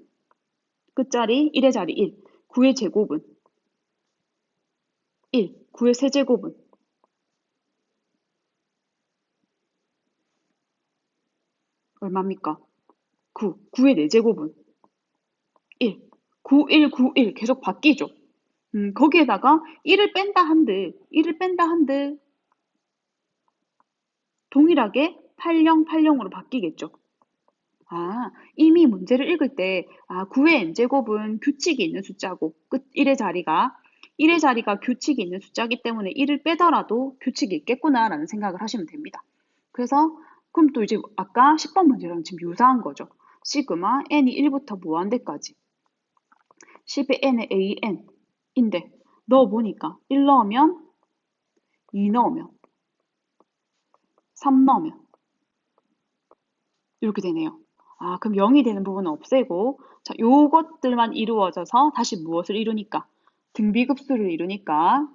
끝자리 1의 자리 1. 9의 제곱은 1. 9의 세제곱은 얼마입니까? 9. 9의 4제곱은 1. 9, 1, 9, 1 계속 바뀌죠. 거기에다가 1을 뺀다 한들, 1을 뺀다 한들 동일하게 80, 80으로 바뀌겠죠. 아, 이미 문제를 읽을 때, 9의 n제곱은 규칙이 있는 숫자고, 끝, 1의 자리가 규칙이 있는 숫자이기 때문에 1을 빼더라도 규칙이 있겠구나라는 생각을 하시면 됩니다. 그래서, 그럼 또 이제 아까 10번 문제랑 지금 유사한 거죠. 시그마 n이 1부터 무한대까지. 10의 n의 an인데, 넣어보니까 1 넣으면, 2 넣으면, 3 넣으면, 이렇게 되네요. 그럼 0이 되는 부분은 없애고, 자, 요것들만 이루어져서 다시 무엇을 이루니까? 등비급수를 이루니까,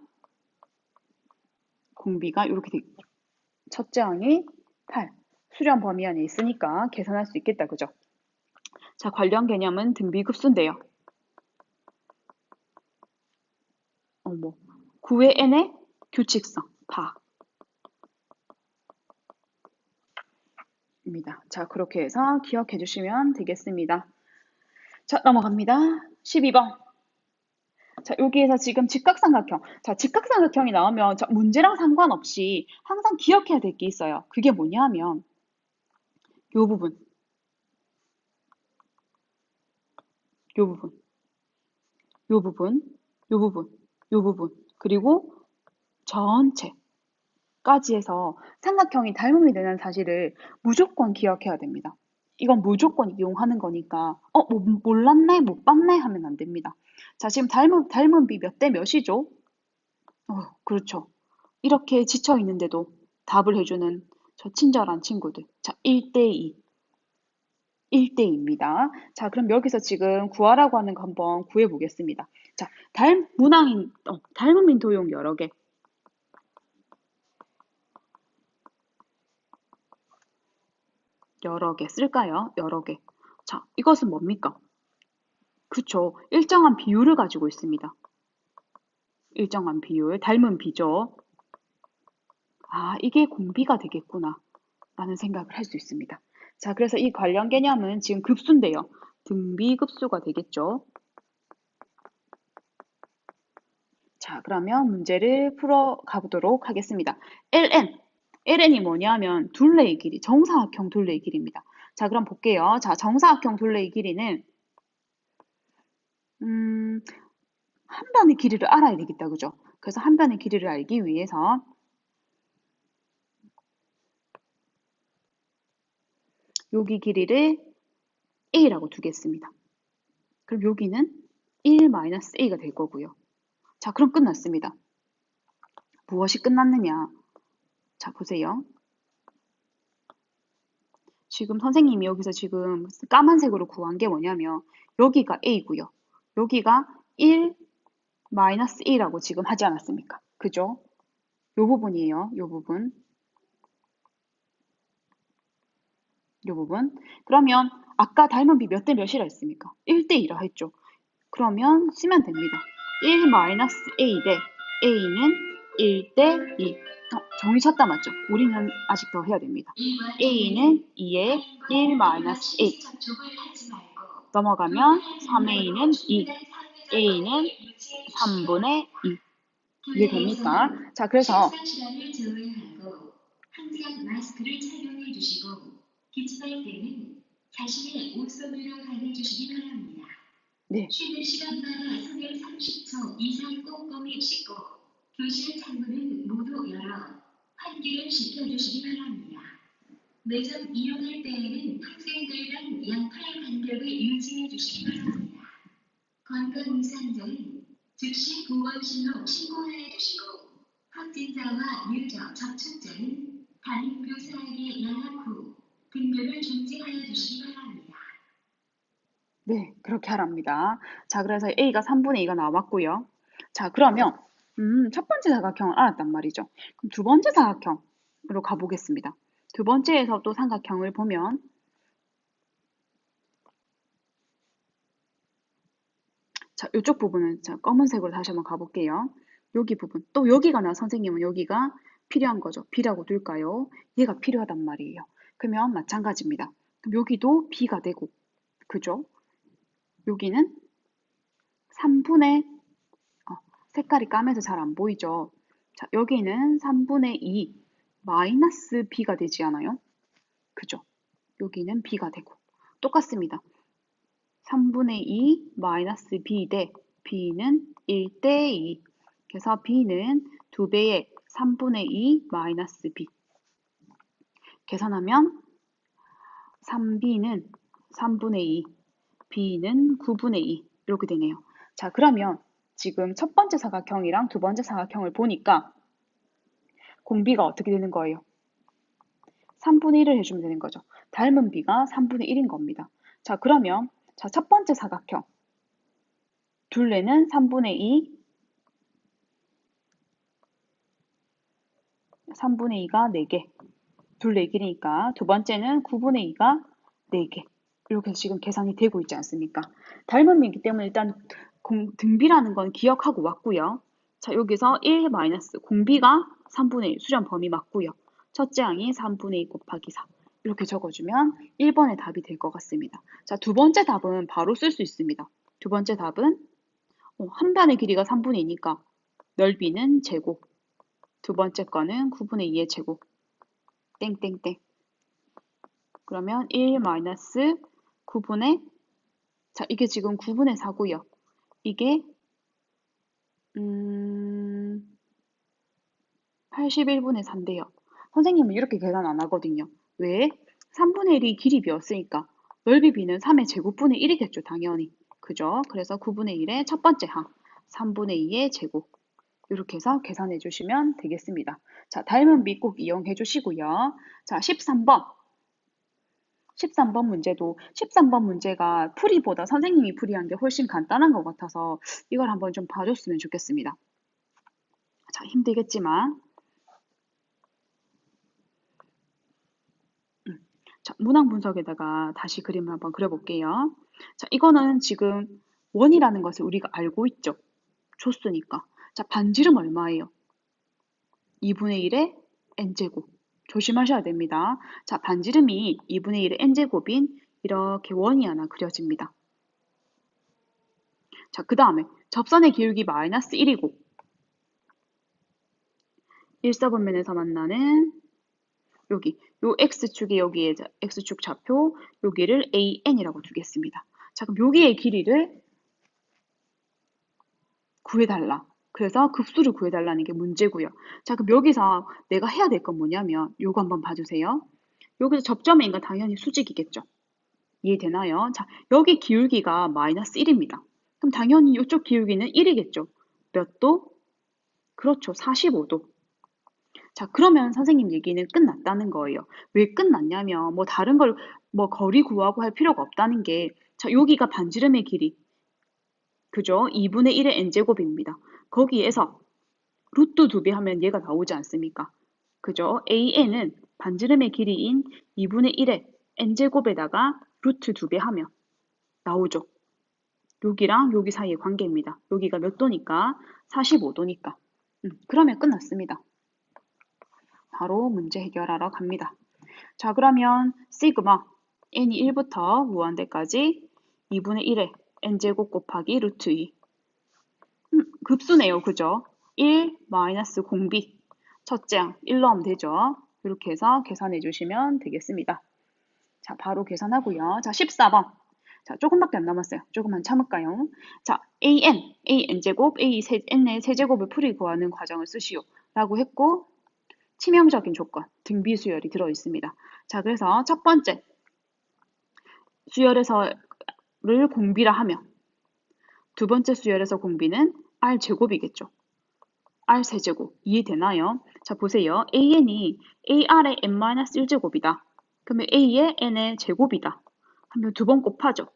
공비가 이렇게 돼. 첫째 항이 8. 수렴 범위 안에 있으니까 계산할 수 있겠다, 그죠? 자, 관련 개념은 등비급수인데요. 9의 n의 규칙성, 다. 입니다. 자, 그렇게 해서 기억해 주시면 되겠습니다. 자, 넘어갑니다. 12번. 자, 여기에서 지금 직각삼각형. 자, 직각삼각형이 나오면 문제랑 상관없이 항상 기억해야 될 게 있어요. 그게 뭐냐면 요 부분, 요 부분, 요 부분, 요 부분, 요 부분, 그리고 전체까지 해서 삼각형이 닮음이 되는 사실을 무조건 기억해야 됩니다. 이건 무조건 이용하는 거니까 뭐 몰랐네, 못 봤네 하면 안 됩니다. 자, 지금 닮은 비 몇 대 몇이죠? 그렇죠. 이렇게 지쳐 있는데도 답을 해주는 저 친절한 친구들. 자, 1대2. 1대2입니다. 자, 그럼 여기서 지금 구하라고 하는 거 한번 구해 보겠습니다. 자, 닮은 도형 여러 개. 여러 개 쓸까요? 여러 개. 자, 이것은 뭡니까? 그쵸. 일정한 비율을 가지고 있습니다. 일정한 비율. 닮은 비죠. 이게 공비가 되겠구나. 라는 생각을 할 수 있습니다. 자, 그래서 이 관련 개념은 지금 급수인데요. 등비급수가 되겠죠. 자, 그러면 문제를 풀어 가보도록 하겠습니다. ln이 뭐냐면 둘레의 길이, 정사각형 둘레의 길이입니다. 자, 그럼 볼게요. 자, 정사각형 둘레의 길이는 한 변의 길이를 알아야 되겠다, 그죠? 그래서 한 변의 길이를 알기 위해서 여기 길이를 a라고 두겠습니다. 그럼 여기는 1-a가 될 거고요. 자, 그럼 끝났습니다. 무엇이 끝났느냐? 자, 보세요. 지금 선생님이 여기서 지금 까만색으로 구한 게 뭐냐면 여기가 a고요. 여기가 1-a라고 지금 하지 않았습니까? 그죠? 요 부분이에요. 요 부분. 요 부분. 그러면 아까 닮은 비 몇 대 몇이라 했습니까? 1대2라 했죠. 그러면 쓰면 됩니다. 1-a 대 a는 1대2. 정의 찾다 맞죠? 우리는 아직 더 해야 됩니다. a는 2에 1-a. 넘어가면 3a는 2. a는 3분의 2. 이해됩니까? 자, 그래서 항상 마스크를 착용해 주시고 기침할 때는 자신의 옷선으로 가려주시기 바랍니다. 네. 쉬는 시간마다 손을 30초 이상 꼼꼼히 씻고 교실 창문은 모두 열어 환기를 시켜주시기 바랍니다. 매점 이용할 때에는 학생들과 양팔 간격을 유지해 주시기 바랍니다. 건강 이상 전 즉시 보건실로 신고해 주시고 확진자와 유저 접촉자는 담임 교사에게 연락 후 등교를 중지하여 주시기 바랍니다. 네, 그렇게 하랍니다. 자, 그래서 A가 3분의 2가 나왔고요. 자, 그러면 첫 번째 사각형을 알았단 말이죠. 그럼 두 번째 사각형으로 가보겠습니다. 두 번째에서 또 삼각형을 보면 자, 이쪽 부분은 자, 검은색으로 다시 한번 가볼게요. 여기 부분, 또 여기가 나 선생님은 여기가 필요한 거죠. B라고 둘까요? 얘가 필요하단 말이에요. 그러면 마찬가지입니다. 그럼 여기도 b가 되고, 그죠? 여기는 3분의, 색깔이 까매서 잘 안 보이죠? 자, 여기는 3분의 2 마이너스 b가 되지 않아요? 그죠? 여기는 b가 되고, 똑같습니다. 3분의 2 마이너스 b 대 b는 1대 2. 그래서 b는 2배의 3분의 2 마이너스 b. 계산하면 3b는 3분의 2, b는 9분의 2 이렇게 되네요. 자, 그러면 지금 첫 번째 사각형이랑 두 번째 사각형을 보니까 공비가 어떻게 되는 거예요? 3분의 1을 해주면 되는 거죠. 닮은 b가 3분의 1인 겁니다. 자, 그러면 자, 첫 번째 사각형 둘레는 3분의 2, 3분의 2가 4개, 둘레 길이니까 두 번째는 9분의 2가 4개. 이렇게 지금 계산이 되고 있지 않습니까? 닮은 비이기 때문에 일단 등비라는 건 기억하고 왔고요. 자, 여기서 1 마이너스 공비가 3분의 1 수렴 범위 맞고요. 첫째 항이 3분의 2 곱하기 4 이렇게 적어주면 1번의 답이 될 것 같습니다. 자, 두 번째 답은 바로 쓸 수 있습니다. 두 번째 답은 한 변의 길이가 3분의 2니까 넓이는 제곱, 두 번째 거는 9분의 2의 제곱, 땡땡땡. 그러면 1 마이너스 9분의, 자, 이게 지금 9분의 4고요. 이게 81분의 4인데요. 선생님은 이렇게 계산 안 하거든요. 왜? 3분의 1이 길이 비었으니까 넓이 b는 3의 제곱분의 1이겠죠, 당연히. 그죠? 그래서 9분의 1의 첫 번째 항, 3분의 2의 제곱. 이렇게 해서 계산해 주시면 되겠습니다. 자, 닮은 비 꼭 이용해 주시고요. 자, 13번. 13번 문제도 13번 문제가 풀이보다 선생님이 풀이한 게 훨씬 간단한 것 같아서 이걸 한번 좀 봐줬으면 좋겠습니다. 자, 힘들겠지만 자, 문항 분석에다가 다시 그림을 한번 그려볼게요. 자, 이거는 지금 원이라는 것을 우리가 알고 있죠. 줬으니까. 자, 반지름 얼마예요? 2분의 1의 n제곱. 조심하셔야 됩니다. 자, 반지름이 2분의 1의 n제곱인 이렇게 원이 하나 그려집니다. 자, 그 다음에 접선의 기울기 마이너스 1이고 일사분면에서 만나는 여기 요 x축이 여기에 x축 좌표 여기를 an이라고 두겠습니다. 자, 그럼 여기의 길이를 구해달라. 그래서 급수를 구해달라는 게 문제고요. 자, 그럼 여기서 내가 해야 될 건 뭐냐면 요거 한번 봐주세요. 여기서 접점의 인가 당연히 수직이겠죠. 이해되나요? 자, 여기 기울기가 마이너스 1입니다. 그럼 당연히 이쪽 기울기는 1이겠죠. 몇 도? 그렇죠. 45도. 자, 그러면 선생님 얘기는 끝났다는 거예요. 왜 끝났냐면 뭐 다른 걸 뭐 거리 구하고 할 필요가 없다는 게 자, 여기가 반지름의 길이 그죠? 2분의 1의 n제곱입니다. 거기에서 루트 2배 하면 얘가 나오지 않습니까? 그죠? an은 반지름의 길이인 2분의 1의 n제곱에다가 루트 2배 하면 나오죠. 여기랑 여기 사이의 관계입니다. 여기가 몇 도니까? 45도니까. 그러면 끝났습니다. 바로 문제 해결하러 갑니다. 자, 그러면 시그마 n이 1부터 무한대까지 2분의 1의 n제곱 곱하기 루트 2 급수네요. 그죠? 1 마이너스 공비 첫째 항 1 넣으면 되죠. 이렇게 해서 계산해 주시면 되겠습니다. 자, 바로 계산하고요. 자, 14번. 자, 조금밖에 안 남았어요. 조금만 참을까요? 자, an제곱, n의 세제곱을 풀이 구하는 과정을 쓰시오. 라고 했고, 치명적인 조건, 등비 수열이 들어있습니다. 자, 그래서 첫 번째, 수열에서를 공비라 하면, 두 번째 수열에서 공비는 r제곱이겠죠. r세제곱. 이해되나요? 자, 보세요. an이 ar의 n-1제곱이다. 그러면 a의 n의 제곱이다. 하면 두 번 곱하죠.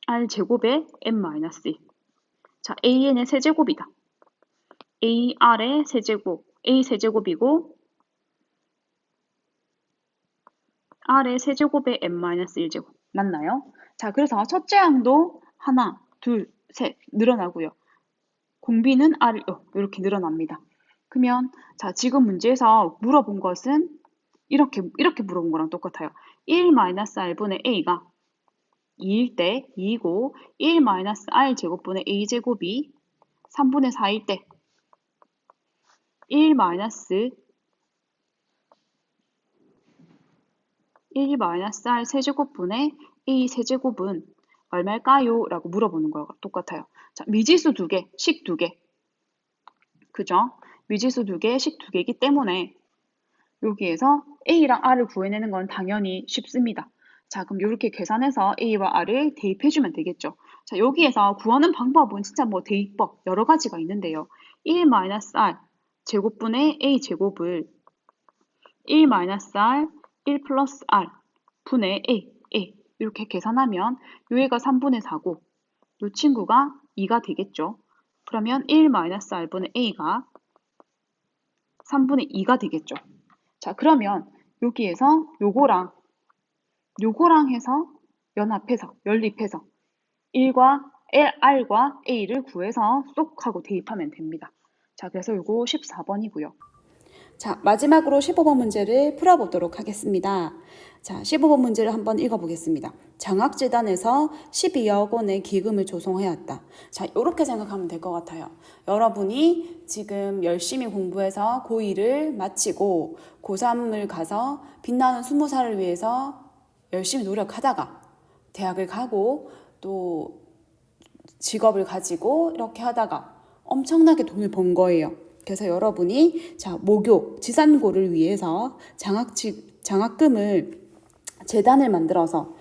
r제곱에 n-1. 자, an의 세제곱이다. ar의 세제곱, a 세제곱이고 r의 세제곱에 n-1제곱. 맞나요? 자, 그래서 첫째 항도 하나, 둘, 셋 늘어나고요. 공비는 r 이렇게 늘어납니다. 그러면 자, 지금 문제에서 물어본 것은 이렇게 물어본 거랑 똑같아요. 1-r분의 a가 2일 때 2이고 1-r 제곱분의 a 제곱이 3분의 4일 때 1 1-r 세제곱분의 a 세제곱은 얼마일까요? 라고 물어보는 거랑 똑같아요. 자, 미지수 두 개, 식 두 개. 그죠? 미지수 두 개, 식 두 개이기 때문에 여기에서 a랑 r을 구해내는 건 당연히 쉽습니다. 자, 그럼 이렇게 계산해서 a와 r을 대입해주면 되겠죠. 자, 여기에서 구하는 방법은 진짜 뭐 대입법 여러 가지가 있는데요. 1-r 제곱분의 a 제곱을 1-r 1 플러스 r 분의 a 이렇게 계산하면 요애가 3분의 4고 요 친구가 2가 되겠죠. 그러면 1-r분의 a가 3분의 2가 되겠죠. 자, 그러면 여기에서 요거랑 해서 연립해서 1과 r과 a를 구해서 쏙 하고 대입하면 됩니다. 자, 그래서 요거 14번이고요.
자, 마지막으로 15번 문제를 풀어보도록 하겠습니다. 자, 15번 문제를 한번 읽어보겠습니다. 장학재단에서 12억 원의 기금을 조성해왔다. 자, 이렇게 생각하면 될 것 같아요. 여러분이 지금 열심히 공부해서 고2를 마치고 고3을 가서 빛나는 20살을 위해서 열심히 노력하다가 대학을 가고 또 직업을 가지고 이렇게 하다가 엄청나게 돈을 번 거예요. 그래서 여러분이 자, 모교, 지산고를 위해서 장학금을 재단을 만들어서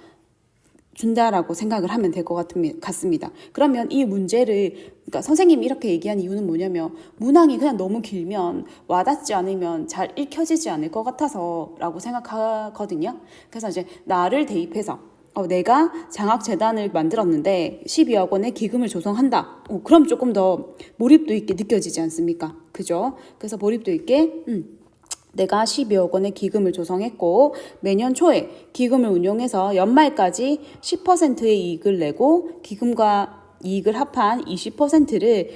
준다라고 생각을 하면 될 것 같습니다. 그러면 이 문제를 그러니까 선생님이 이렇게 얘기한 이유는 뭐냐면 문항이 그냥 너무 길면 와닿지 않으면 잘 읽혀지지 않을 것 같아서라고 생각하거든요. 그래서 이제 나를 대입해서 내가 장학재단을 만들었는데 12억 원의 기금을 조성한다. 그럼 조금 더 몰입도 있게 느껴지지 않습니까? 그죠? 그래서 몰입도 있게 내가 12억 원의 기금을 조성했고 매년 초에 기금을 운용해서 연말까지 10%의 이익을 내고 기금과 이익을 합한 20%를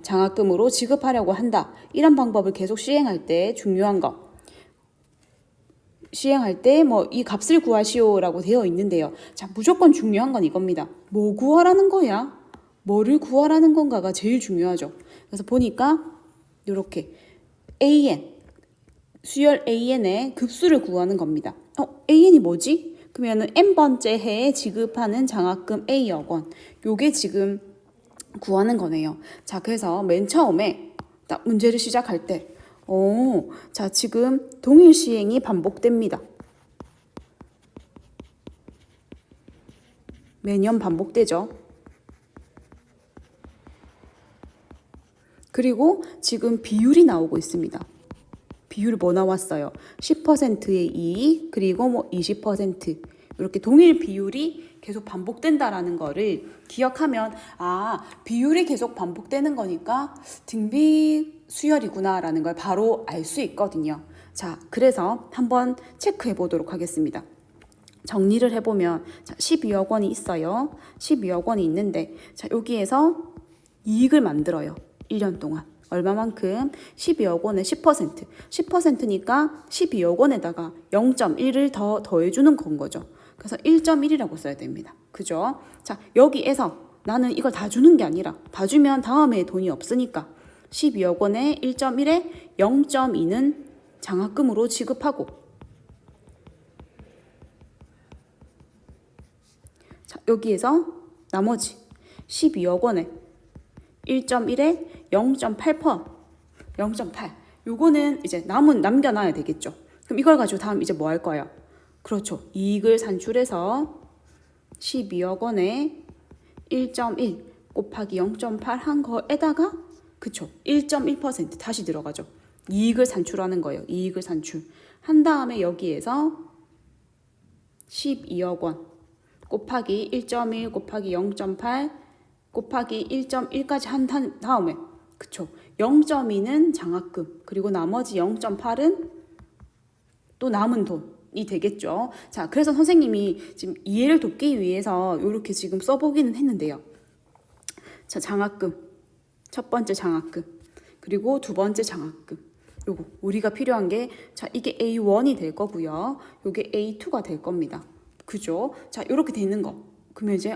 장학금으로 지급하려고 한다. 이런 방법을 계속 시행할 때 중요한 거. 시행할 때 뭐 이 값을 구하시오라고 되어 있는데요. 자, 무조건 중요한 건 이겁니다. 뭐 구하라는 거야? 뭐를 구하라는 건가가 제일 중요하죠. 그래서 보니까 이렇게 AN, 수열 AN의 급수를 구하는 겁니다. AN이 뭐지? 그러면은 N번째 해에 지급하는 장학금 A억 원. 요게 지금 구하는 거네요. 자, 그래서 맨 처음에 딱 문제를 시작할 때 자, 지금 동일 시행이 반복됩니다. 매년 반복되죠. 그리고 지금 비율이 나오고 있습니다. 비율이 뭐 나왔어요? 10%의 이익, 그리고 뭐 20%. 이렇게 동일 비율이 계속 반복된다라는 거를 기억하면 비율이 계속 반복되는 거니까 등비 수열이구나라는 걸 바로 알 수 있거든요. 자, 그래서 한번 체크해 보도록 하겠습니다. 정리를 해보면 12억 원이 있어요. 12억 원이 있는데 자, 여기에서 이익을 만들어요. 1년 동안. 얼마만큼? 12억 원의 10%. 10%니까 12억 원에다가 0.1을 더 더해주는 건 거죠. 그래서 1.1이라고 써야 됩니다. 그죠? 자, 여기에서 나는 이걸 다 주는 게 아니라 다 주면 다음에 돈이 없으니까 12억 원에 1.1에 0.2는 장학금으로 지급하고 자, 여기에서 나머지 12억 원에 1.1에 0.8%, 0.8. 요거는 이제 남겨놔야 되겠죠. 그럼 이걸 가지고 다음 이제 뭐 할 거예요? 그렇죠. 이익을 산출해서 12억 원에 1.1 곱하기 0.8 한 거에다가 그쵸. 1.1% 다시 들어가죠. 이익을 산출하는 거예요. 이익을 산출. 한 다음에 여기에서 12억 원 곱하기 1.1 곱하기 0.8 곱하기 1.1까지 한 다음에 그쵸. 0.2는 장학금 그리고 나머지 0.8은 또 남은 돈이 되겠죠. 자, 그래서 선생님이 지금 이해를 돕기 위해서 이렇게 지금 써보기는 했는데요. 자, 장학금 첫 번째 장학금 그리고 두 번째 장학금 요거 우리가 필요한 게 자, 이게 A1이 될 거고요. 요게 A2가 될 겁니다. 그죠? 자, 요렇게 돼 있는 거. 그러면 이제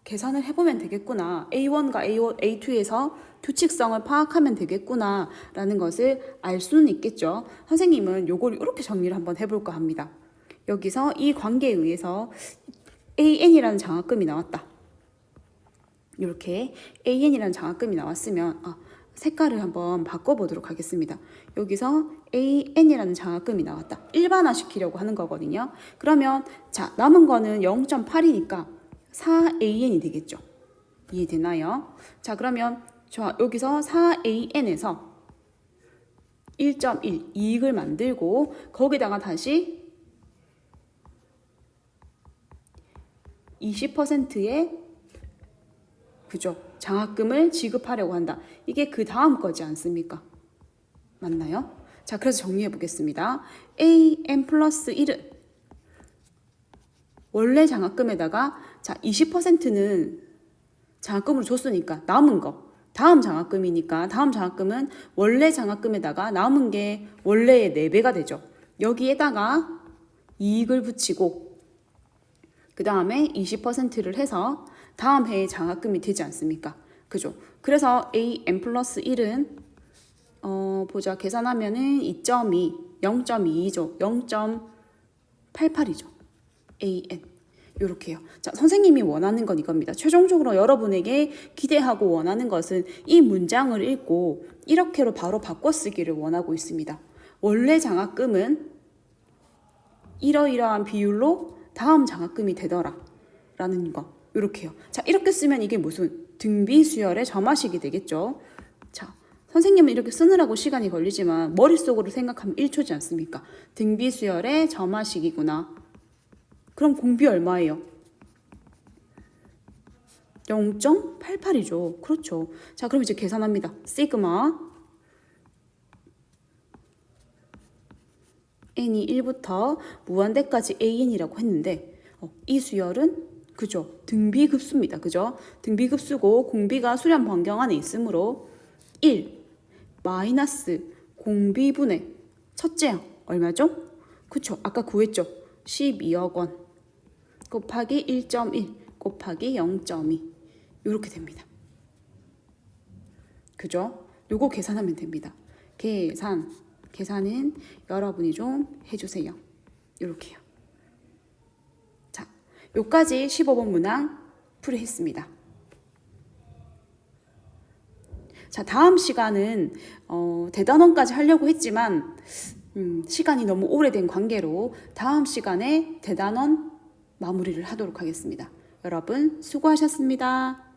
계산을 해보면 되겠구나. A1과 A2에서 규칙성을 파악하면 되겠구나 라는 것을 알 수는 있겠죠. 선생님은 요걸 이렇게 정리를 한번 해볼까 합니다. 여기서 이 관계에 의해서 AN이라는 장학금이 나왔다. 이렇게 AN이라는 장학금이 나왔으면 색깔을 한번 바꿔보도록 하겠습니다. 여기서 AN이라는 장학금이 나왔다. 일반화시키려고 하는 거거든요. 그러면 자, 남은 거는 0.8이니까 4AN이 되겠죠. 이해되나요? 자, 그러면 여기서 4AN에서 1.1 이익을 만들고 거기다가 다시 20%의 그죠? 장학금을 지급하려고 한다. 이게 그 다음 거지 않습니까? 맞나요? 자, 그래서 정리해 보겠습니다. AN 플러스 1은 원래 장학금에다가 자, 20%는 장학금으로 줬으니까 남은 거. 다음 장학금이니까 다음 장학금은 원래 장학금에다가 남은 게 원래의 4배가 되죠. 여기에다가 이익을 붙이고 그 다음에 20%를 해서 다음 해에 장학금이 되지 않습니까? 그죠? 그래서 AN 플러스 1은 보자. 계산하면은 2.2, 0.22죠. 0.88이죠. AN. 요렇게요. 자, 선생님이 원하는 건 이겁니다. 최종적으로 여러분에게 기대하고 원하는 것은 이 문장을 읽고 이렇게로 바로 바꿔 쓰기를 원하고 있습니다. 원래 장학금은 이러이러한 비율로 다음 장학금이 되더라 라는 거. 이렇게요. 자, 이렇게 쓰면 이게 무슨 등비 수열의 점화식이 되겠죠. 자, 선생님은 이렇게 쓰느라고 시간이 걸리지만 머릿속으로 생각하면 1초지 않습니까? 등비 수열의 점화식이구나. 그럼 공비 얼마예요? 0.88이죠. 그렇죠. 자, 그럼 이제 계산합니다. 시그마 n이 1부터 무한대까지 an이라고 했는데 이 수열은 그죠? 등비급수입니다. 그죠? 등비급수고 공비가 수렴 반경 안에 있으므로 1 마이너스 공비분의 첫째 항 얼마죠? 그쵸? 아까 구했죠? 12억 원 곱하기 1.1 곱하기 0.2 이렇게 됩니다. 그죠? 요거 계산하면 됩니다. 계산은 여러분이 좀 해주세요. 이렇게요. 자, 요까지 15번 문항 풀이했습니다. 자, 다음 시간은 대단원까지 하려고 했지만 시간이 너무 오래된 관계로 다음 시간에 대단원 마무리를 하도록 하겠습니다. 여러분 수고하셨습니다.